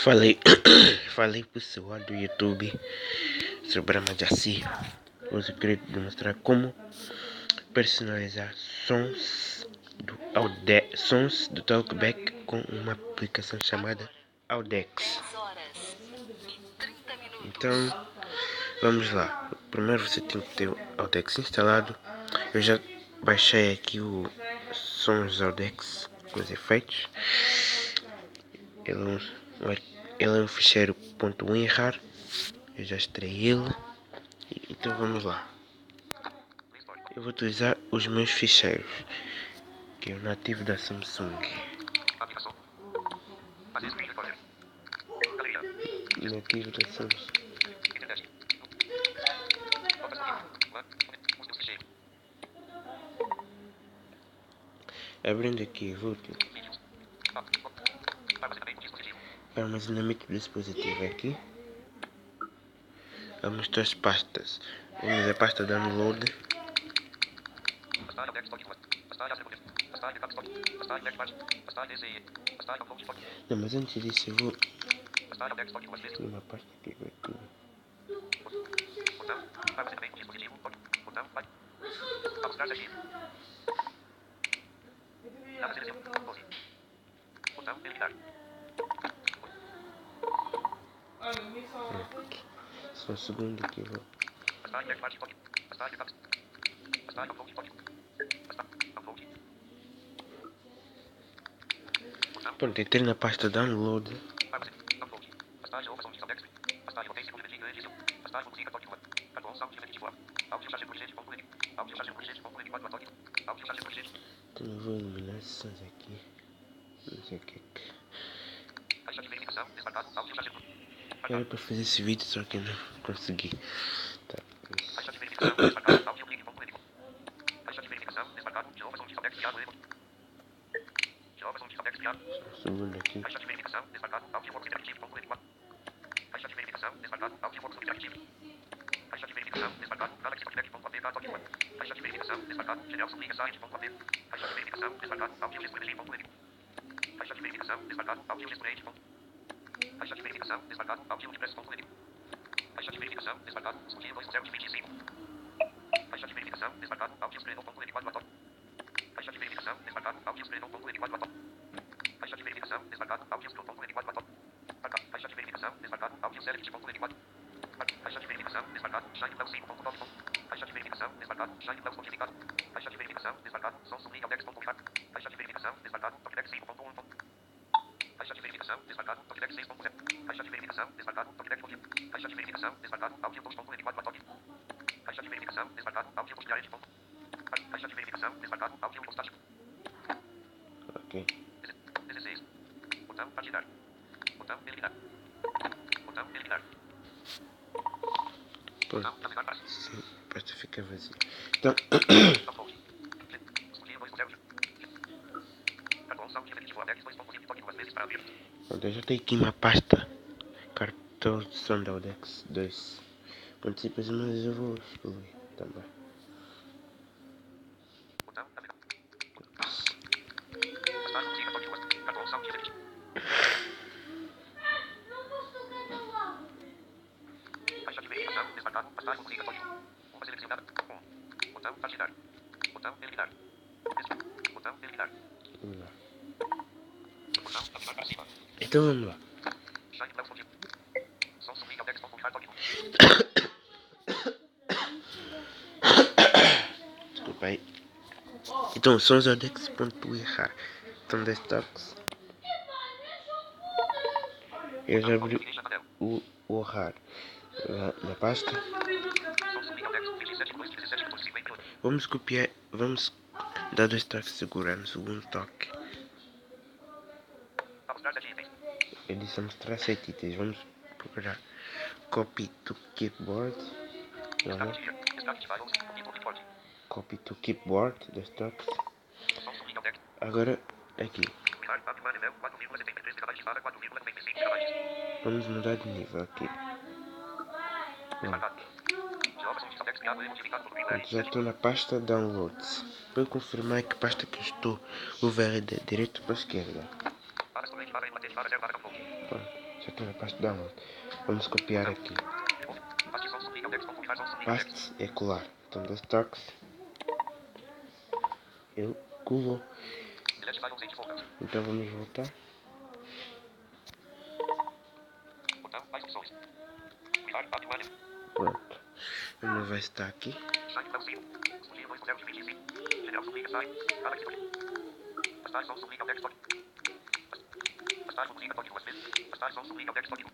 Falei, falei pessoal do YouTube sobre a Majaci. Hoje eu queria demonstrar como personalizar sons do Talkback com uma aplicação chamada Audex. Então, vamos lá. Primeiro você tem que ter o Audex instalado. Eu já baixei aqui o Sons Audex com os efeitos. Ele é um ficheiro .winrar. Eu já extraí ele. Então vamos lá. Eu vou utilizar os meus ficheiros, que é o nativo da Samsung. Nativo da Samsung. Abrindo aqui, vou armazenamento do dispositivo aqui. Vamos ter as pastas. Vamos a pasta download. Não, mas antes disso eu vou uma pasta aqui. Só um segundo que eu vou. Pronto, entrei na pasta download. Então eu vou eliminar essas aqui. Não sei o que. Era para fazer esse vídeo, só que não consegui. Tá, segundo aqui. Ok. Pronto. Sim, pasta fica vazia. Então, eu já tenho aqui uma pasta cartão de som da Audex 2. Quando se precisa, mas eu vou excluir também. Então vamos lá. Desculpa aí. Então, sons audex.errar. Então, desktops. Eu já abri o RAR na pasta. Vamos copiar. Vamos dar 2 toques de segurar no segundo toque. Eu disse a mostrar 7 itens. Vamos procurar copy to keyboard. Copy to keyboard, 2 toques. Agora aqui. Vamos mudar de nível aqui. Pronto. Já estou na pasta downloads. Para confirmar que pasta que eu estou, vou ver de direita para a esquerda. Pronto, já tem a pasta download. Vamos copiar aqui. Paste é colar. Então desktops ele colou. Então vamos voltar. Pronto. Vamos ver se está aqui.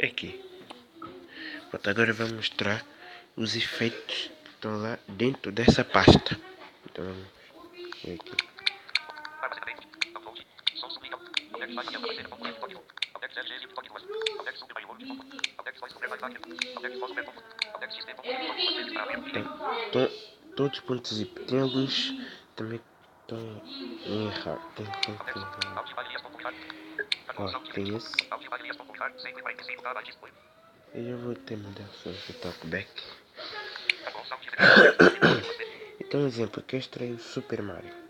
Aqui. Pronto, agora vou mostrar os efeitos que estão lá dentro dessa pasta. Então vamos ver aqui. Então, todos os pontos zip. Tem alguns também que estão em errado. Ó, tem esse. Eu já vou ter mudanças do talkback. Então, exemplo, que eu extraí o Super Mario.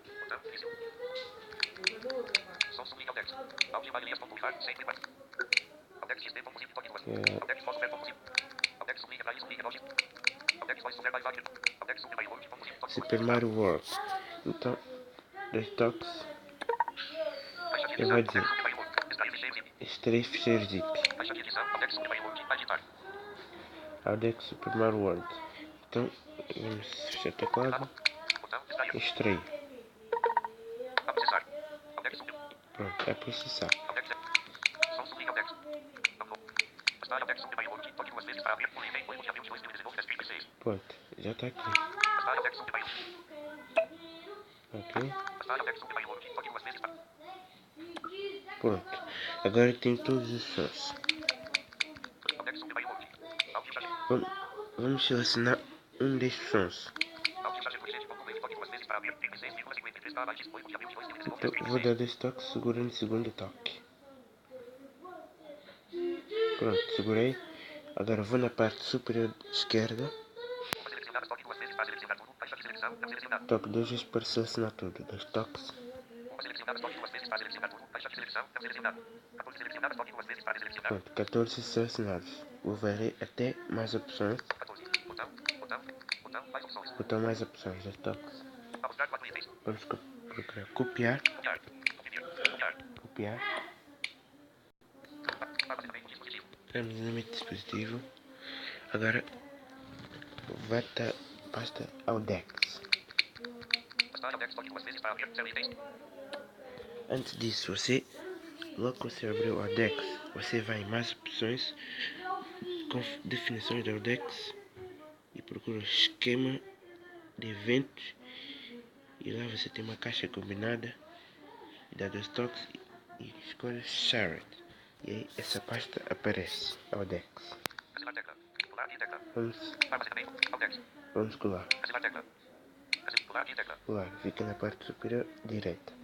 Super Mario World. Então, desktops, eu vou dizer extrair ficheiros zip. Audex Super Mario World. Então, vamos fechar o teclado. Extrair. Pronto, é processar. Pronto, já está aqui. Ok. Pronto, agora tem todos os sons. Vamos selecionar um destes sons. Então, vou dar esse toque segurando o segundo toque. Pronto, segurei. Agora vou na parte superior esquerda. Toque 2 vezes para selecionar tudo. 2 toques. Pronto, 14 selecionados. Vou varrer até mais opções. Botão mais opções, 2 toques. Vamos procurar copiar. Copiar. Armazenamento de dispositivo. Agora vai para a pasta Audex. Antes disso, logo que você abrir o Audex, você vai em mais opções, com definições do Audex e procura esquema de eventos e lá você tem uma caixa combinada e dá 2 toques e escolhe Shared. E aí essa pasta aparece, Audex. Vamos colar. Colar, fica na parte superior direita.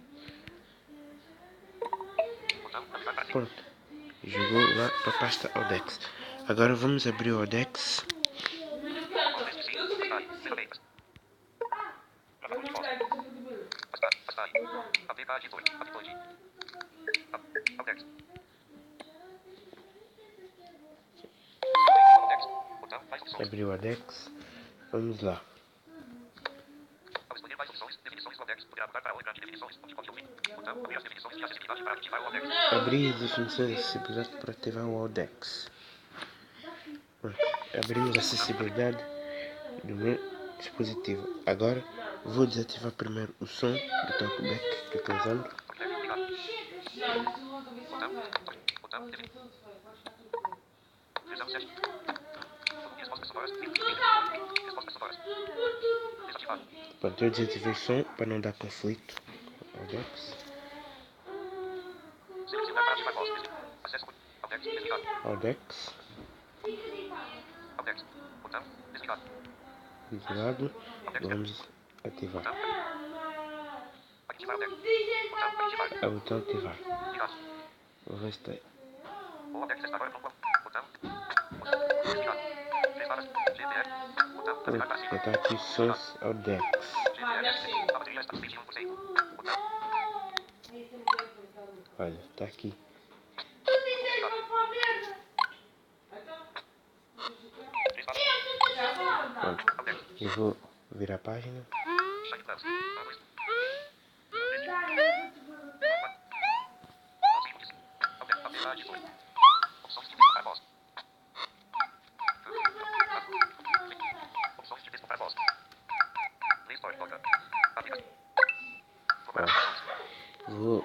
Pronto, jogou lá para a pasta Audex. Agora vamos abrir o Audex. Abriu o Audex. Vamos lá. Abrir as definições de acessibilidade para ativar o Audex. Abrimos a acessibilidade do meu dispositivo. Agora vou desativar primeiro o som do talkback que estou usando. Pronto, eu desativei o som para não dar conflito com o Audex. Audex. Desligado. Vamos ativar. A botão ativar. Vou ver se está. Pronto, já está aqui sons Audex. Olha, está aqui. Eu vou virar a página. Vou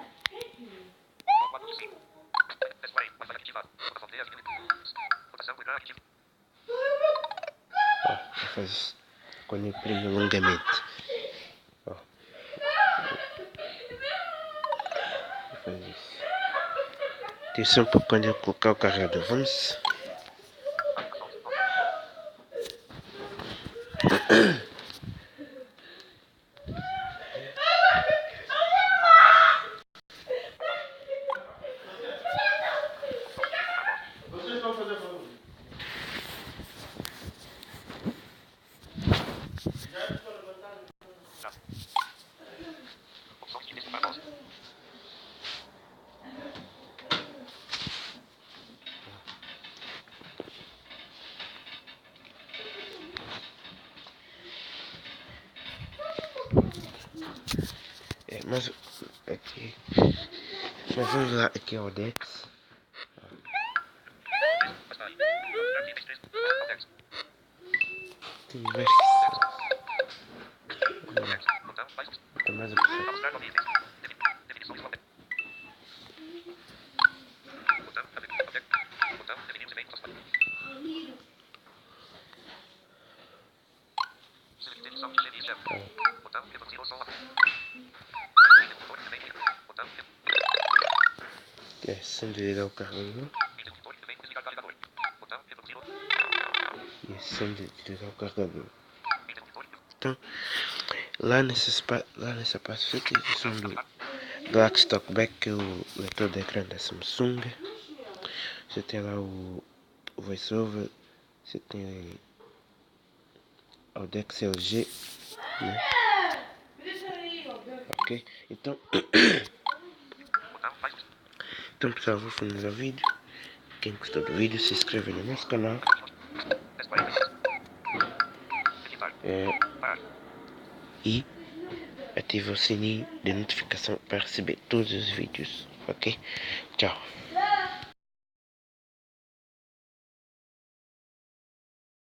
fazer quando eu imprimo longamente. Ó, vou fazer isso. Atenção para quando eu colocar o carregador. Vamos. Mas aqui. Mas vamos lá aqui ao Dex. Tem diversas. Tem mais opções. É assim de ligar o carregador. E assim de ligar o carregador. Então, lá nessa parte aqui são do Galaxy Talkback, que é o leitor de ecrã da Samsung. Você tem lá o VoiceOver, você tem o Dex LG, né? Ok? Então, pessoal, vou finalizar o vídeo. Quem gostou do vídeo, se inscreve no nosso canal. E ativa o sininho de notificação para receber todos os vídeos. Ok? Tchau.